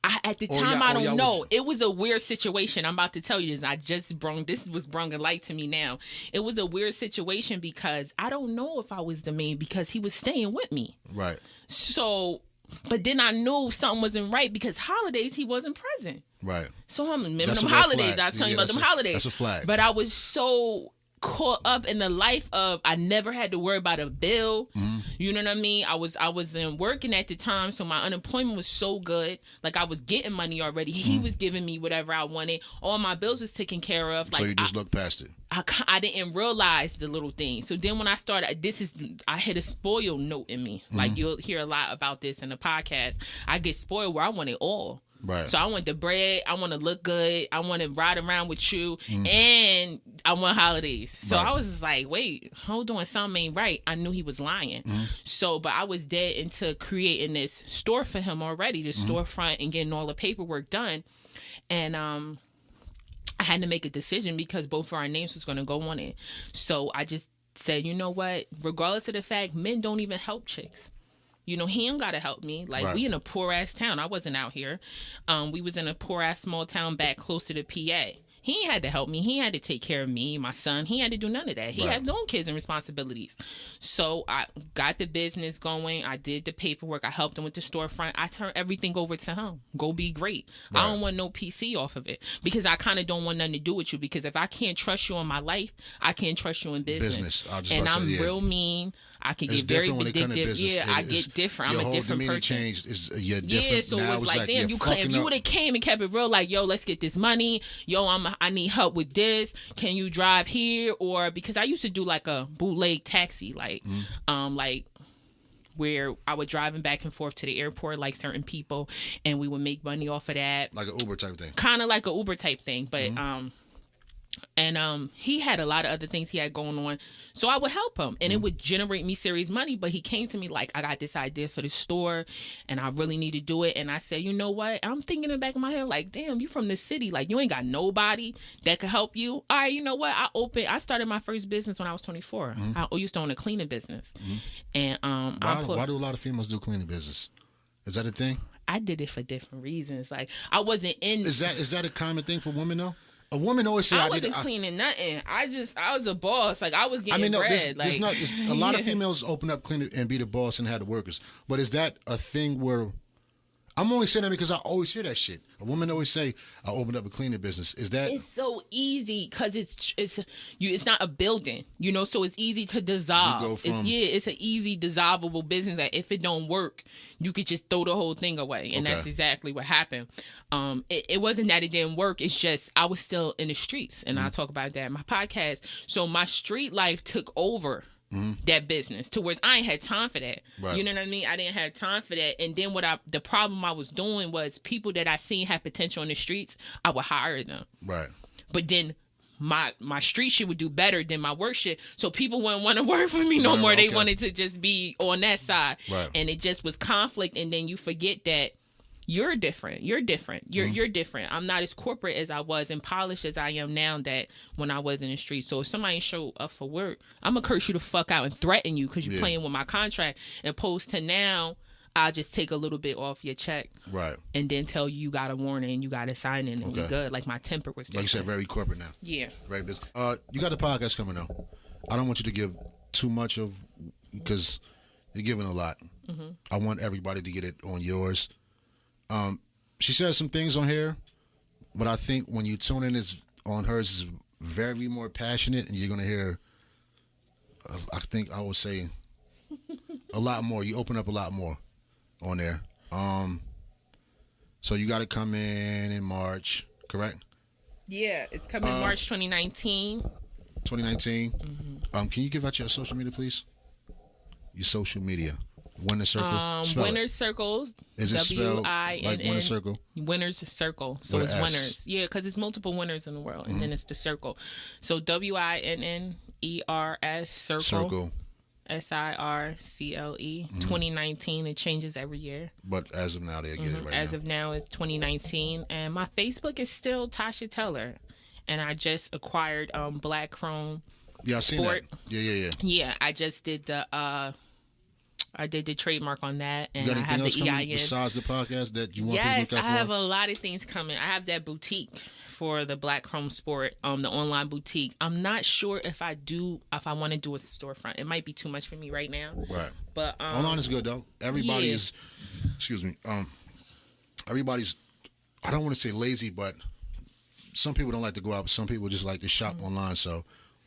At the time, I don't know. It was a weird situation. I'm about to tell you this. This was brung a light to me now. It was a weird situation because I don't know if I was the man because he was staying with me. Right. So, but then I knew something wasn't right because holidays he wasn't present. Right. So I'm remembering them holidays. Flag. I was telling you about them holidays. That's a flag. But I was so caught up in the life of I never had to worry about a bill. Mm-hmm. You know what I mean? I was working at the time, so my unemployment was so good. Like I was getting money already. He was giving me whatever I wanted. All my bills was taken care of. Like, so you just looked past it. I didn't realize the little things. So then when I started, I had a spoiled note in me. Mm-hmm. Like you'll hear a lot about this in the podcast. I get spoiled where I want it all. Right. So I want the bread. I want to look good. I want to ride around with you, and I want holidays. So I was just like, wait, hold on, something ain't right. I knew he was lying. So, but I was dead into creating this store for him already, the storefront, and getting all the paperwork done. And I had to make a decision because both of our names was going to go on it. So I just said, you know what? Regardless of the fact, men don't even help chicks. You know, he ain't got to help me. Like, we in a poor-ass town. I wasn't out here. We was in a poor-ass small town back closer to PA. He ain't had to help me. He had to take care of me, my son. He had to do none of that. He had his own kids and responsibilities. So I got the business going. I did the paperwork. I helped him with the storefront. I turned everything over to him. Go be great. Right. I don't want no PC off of it because I kind of don't want nothing to do with you because if I can't trust you in my life, I can't trust you in business. And I'm real mean. I can get very vindictive. I get different. I'm a different person. Changed. You're different. Yeah, so it was like, damn, if you would have came and kept it real, like, yo, let's get this money. Yo, I need help with this. Can you drive here? Or because I used to do like a bootleg taxi, like where I would driving back and forth to the airport, like certain people, and we would make money off of that. Like an Uber type thing. Kind of like an Uber type thing, but And he had a lot of other things he had going on. So I would help him. And it would generate me serious money. But he came to me like, I got this idea for the store. And I really need to do it. And I said, you know what? I'm thinking in the back of my head, like, damn, you from the city. Like, you ain't got nobody that could help you. All right, you know what? I started my first business when I was 24. I used to own a cleaning business. And why do a lot of females do cleaning business? Is that a thing? I did it for different reasons. Like, I wasn't in... Is that a common thing for women, though? A woman always say, I wasn't cleaning nothing. I was a boss. Like, I was getting bread. There's a lot of females open up, clean and be the boss and have the workers. But is that a thing where... I'm only saying that because I always hear that shit. A woman always say, I opened up a cleaning business. Is that... It's so easy because it's not a building, you know, so it's easy to dissolve. It's an easy dissolvable business that if it don't work, you could just throw the whole thing away. And that's exactly what happened. It wasn't that it didn't work. It's just I was still in the streets. And I'll talk about that in my podcast. So my street life took over that business to where I ain't had time for that. Right. You know what I mean? I didn't have time for that. And then the problem I was doing was people that I seen had potential in the streets, I would hire them. Right. But then my street shit would do better than my work shit. So people wouldn't want to work for me no more. They wanted to just be on that side. Right. And it just was conflict. And then you forget that you're different. You're different. You're different. I'm not as corporate as I was and polished as I am now that when I was in the street. So if somebody show up for work, I'm going to curse you the fuck out and threaten you because you're playing with my contract. Opposed to now, I'll just take a little bit off your check. Right. And then tell you got a warning and you got to sign in and we good. Like my temper was different. Like you said, very corporate now. Yeah. Very business. You got the podcast coming out. I don't want you to give too much of because you're giving a lot. Mm-hmm. I want everybody to get it on yours. She says some things on here, but I think when you tune in on hers is very more passionate, and you're gonna hear. I think I would say a lot more. You open up a lot more on there. So you got to come in March, correct? Yeah, it's coming March 2019. 2019. Mm-hmm. Can you give out your social media, please? Your social media. Winner's Circle. Winner's Circle. Is it spelled like Winner's Circle? Winner's Circle. So it's winners. Yeah, because it's multiple winners in the world, and then it's the circle. So WINNERS Circle. SIRCLE. 2019. It changes every year. But as of now, they get it right now. As of now, it's 2019, and my Facebook is still Tasha Taylor, and I just acquired Black Chrome. Yeah, I've seen that. Yeah. Yeah, I just did the. I did the trademark on that, and you got I have anything the else EIN. besides the podcast that you want people to look out I for? have a lot of things coming. I have that boutique for the Black Chrome Sport, the online boutique. I'm not sure if I want to do a storefront. It might be too much for me right now. Right. But online is good though. Everybody is. Excuse me. Everybody's. I don't want to say lazy, but some people don't like to go out. But some people just like to shop online. So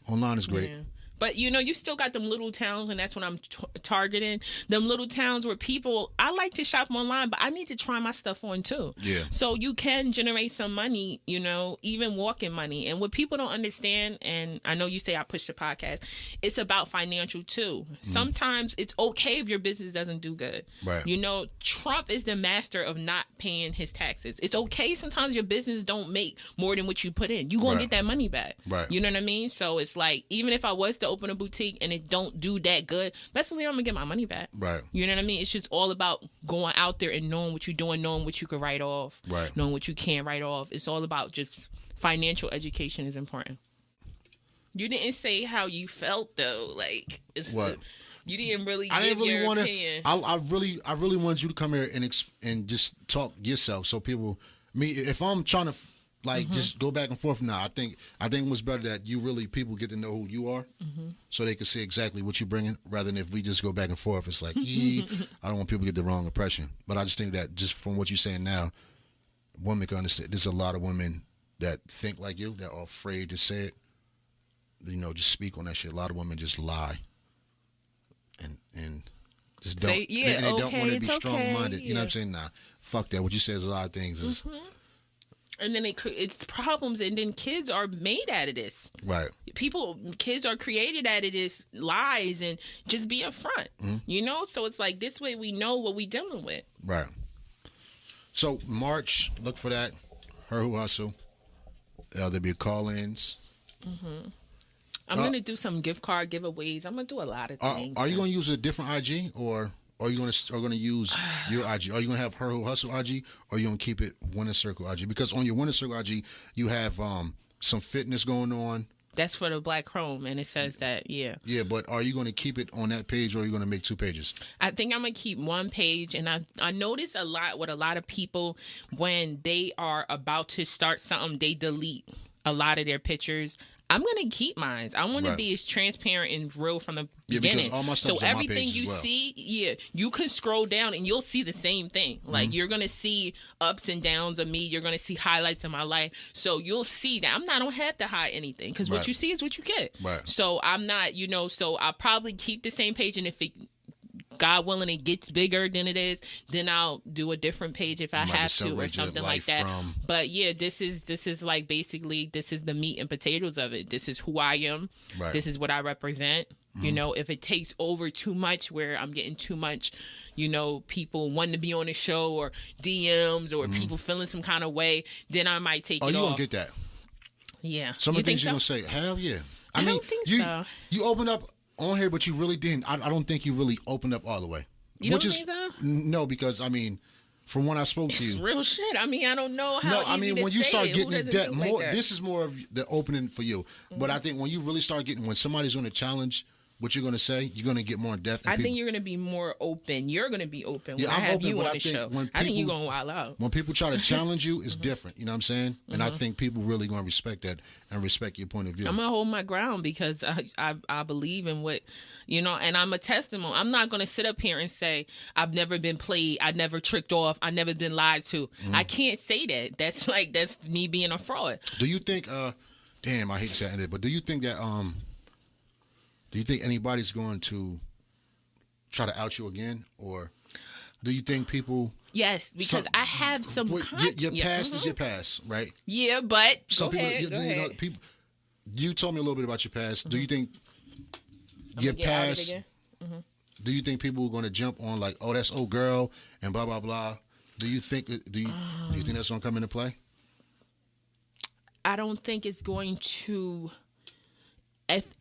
online is great. Yeah. But, you still got them little towns, and that's what I'm targeting. Them little towns where people, I like to shop online, but I need to try my stuff on, too. Yeah. So you can generate some money, even walking money. And what people don't understand, and I know you say I push the podcast, it's about financial, too. Sometimes it's okay if your business doesn't do good. Right. Trump is the master of not paying his taxes. It's okay sometimes your business don't make more than what you put in. You're going to get that money back. Right. You know what I mean? So it's like, even if I was to open a boutique and it don't do that good, best believe I'm gonna get my money back. Right. You know what I mean? It's just all about going out there and knowing what you're doing, knowing what you can write off, right, knowing what you can't write off. It's all about just financial education is important. You didn't say how you felt though. Like what? You didn't really. I didn't really want to. I really wanted you to come here and just talk yourself. So people, if I'm trying to just go back and forth now, I think what's better that people get to know who you are, so they can see exactly what you're bringing, rather than if we just go back and forth. It's like, I don't want people to get the wrong impression. But I just think that just from what you're saying now, women can understand. There's a lot of women that think like you, that are afraid to say it. Just speak on that shit. A lot of women just lie. And just don't. And they don't want to be strong-minded. You know what I'm saying? Nah, fuck that. What you said is a lot of things. Is, and then it's problems, and then kids are made out of this. Right. Kids are created out of this lies and just be upfront. So it's like this way we know what we dealing with. Right. So March, look for that. Her Who Hustle. There'll be call-ins. I'm gonna do some gift card giveaways. I'm gonna do a lot of things. Are you gonna use a different IG, or are you gonna use your IG? Are you gonna have Her Who Hustle IG, or are you gonna keep it Winner Circle IG? Because on your Winner Circle IG, you have some fitness going on. That's for the Black Chrome, and it says that, yeah. Yeah, but are you gonna keep it on that page, or are you gonna make 2 pages? I think I'm gonna keep one page, and I notice a lot with a lot of people when they are about to start something, they delete a lot of their pictures. I'm going to keep mine. I want to be as transparent and real from the beginning. Because all my stuff's so on my everything page you as well. see, you can scroll down and you'll see the same thing. Like you're going to see ups and downs of me. You're going to see highlights of my life. So you'll see that I don't have to hide anything, because what you see is what you get. Right. So I'm not, so I'll probably keep the same page, and if it, God willing, it gets bigger than it is, then I'll do a different page if I have to, or something like that. But yeah, this is like basically, this is the meat and potatoes of it. This is who I am. Right. This is what I represent. If it takes over too much, where I'm getting too much, people wanting to be on the show, or DMs, or people feeling some kind of way, then I might take it off. Oh, you gonna get that? Yeah. Some of the things you're gonna say, hell yeah. I mean, don't think so. You open up on here, but you really didn't. I don't think you really opened up all the way. You don't think so? No, because from when I spoke to you, it's real shit. I don't know how. No, easy when you start getting in depth, more. This is more of the opening for you. But I think when you really start getting, when somebody's going to challenge what you're going to say, you're going to get more in depth. I think you're going to be more open. You're going to be open when I have open, you on the show. I think you're going to wild out. When people try to challenge you, it's different. You know what I'm saying? And I think people really going to respect that and respect your point of view. I'm going to hold my ground, because I believe in what, and I'm a testimony. I'm not going to sit up here and say, I've never been played. I never tricked off. I never been lied to. I can't say that. That's me being a fraud. Do you think, damn, I hate saying that, but do you think that, do you think anybody's going to try to out you again, or do you think people? Yes, because I have some content. Your past is your past, right? Yeah, but some go people, ahead. People, you told me a little bit about your past. Do you think your past? Do you think people are going to jump on like, oh, that's old girl and blah blah blah? Do you think do you think that's going to come into play? I don't think it's going to.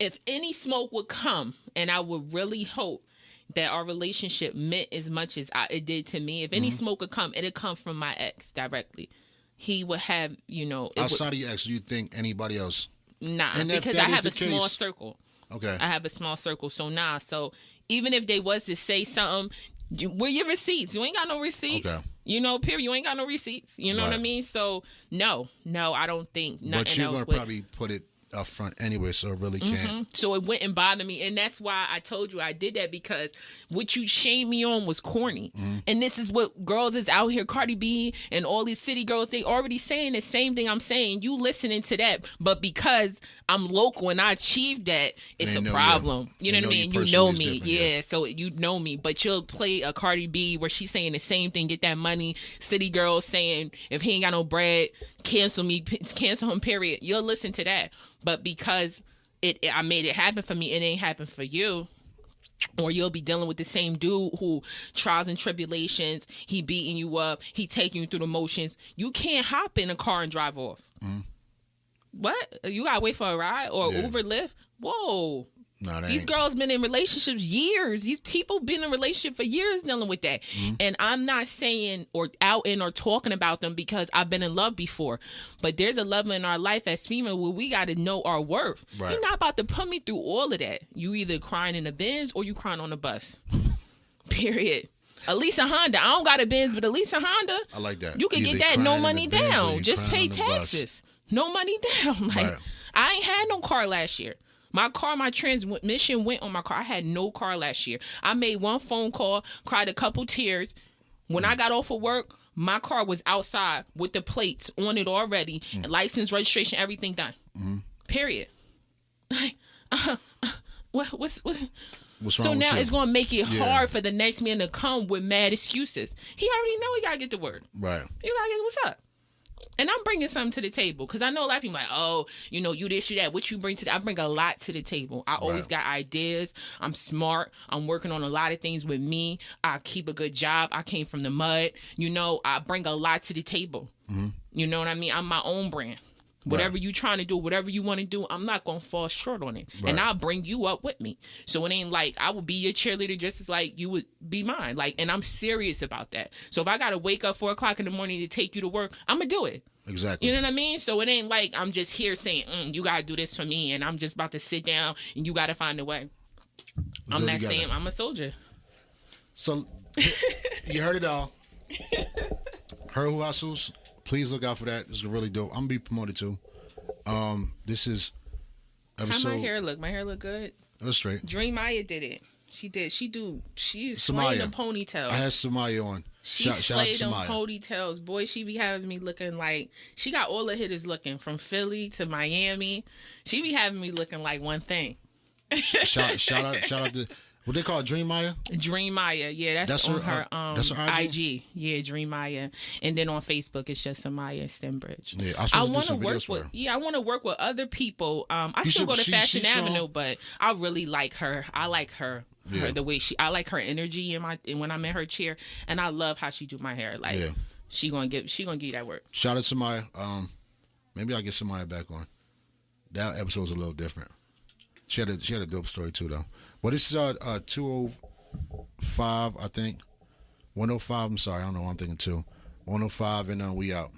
If any smoke would come, and I would really hope that our relationship meant as much as it did to me. If any smoke would come, it'd come from my ex directly. He would have, outside of your ex, do you think anybody else? Nah, because I have a small circle. Okay. I have a small circle. So So even if they was to say something, where your receipts? You ain't got no receipts. Okay. You know, period. You ain't got no receipts. You know what I mean? So no, I don't think nothing else. But you're gonna probably put it up front anyway, so it really can't. So it wouldn't bother me, and that's why I told you I did that, because what you shamed me on was corny. And this is what girls is out here, Cardi B and all these city girls, they already saying the same thing I'm saying. You listening to that, but because I'm local and I achieved that, it's a problem. You know what I mean? You know me, yeah. So you know me, but you'll play a Cardi B where she's saying the same thing, get that money. City girls saying if he ain't got no bread, cancel him, period. You'll listen to that. But because I made it happen for me, it ain't happen for you. Or you'll be dealing with the same dude who trials and tribulations, he beating you up, he taking you through the motions. You can't hop in a car and drive off. What? You gotta wait for a ride or Uber, Lyft? Whoa. No, these girls been in relationships years. These people been in a relationship for years dealing with that. And I'm not saying or out in or talking about them because I've been in love before. But there's a level in our life as female where we got to know our worth. Right. You're not about to put me through all of that. You either crying in a Benz or you crying on a bus. Period. At least a Honda. I don't got a Benz, but at least a Honda. I like that. You can get that no money down. Just pay taxes. No money down. Like I ain't had no car last year. My transmission went on my car. I had no car last year. I made one phone call, cried a couple tears. When I got off of work, my car was outside with the plates on it already, license, registration, everything done. Period. What's wrong so now it's going to make it hard for the next man to come with mad excuses. He already know he got to get to work. Right. You got to get, what's up? And I'm bringing something to the table because I know a lot of people like, oh, you know, you this, you that. What you bring I bring a lot to the table. I always got ideas. I'm smart. I'm working on a lot of things with me. I keep a good job. I came from the mud. You know, I bring a lot to the table. You know what I mean? I'm my own brand. Whatever you trying to do, whatever you want to do, I'm not going to fall short on it. And I'll bring you up with me. So it ain't like I will be your cheerleader just as like you would be mine. Like, and I'm serious about that. So if I got to wake up 4 o'clock in the morning to take you to work, I'm going to do it. Exactly. You know what I mean? So it ain't like I'm just here saying, you got to do this for me. And I'm just about to sit down and you got to find a way. I'm not saying I'm a soldier. So you heard it all. Her Who Hustles. Please look out for that. It's really dope. I'm going to be promoted too. This is episode... How my hair look? My hair look good? It was straight. Dream Maya did it. She did. She's Samaya. slaying them ponytails. I had Samaya on. She slayed them ponytails. Boy, she be having me looking like... She got all the hitters looking from Philly to Miami. She be having me looking like one thing. Shout out to... What they call it, Dream Maya? Dream Maya, yeah, that's on her that's her IG. Yeah, Dream Maya, and then on Facebook it's just Samaya Stembridge. Yeah, I want to work with. Yeah, I want to work with other people. I still go to Fashion Avenue, but I really like her. I like her. The way I like her energy when I'm in her chair, and I love how she do my hair. Like she gonna give you that work. Shout out to Samaya. Maybe I'll get Samaya back on. That episode was a little different. She had a dope story too though. But this is 205, I think. 105, I'm sorry, I don't know what I'm thinking too. 105 and we out.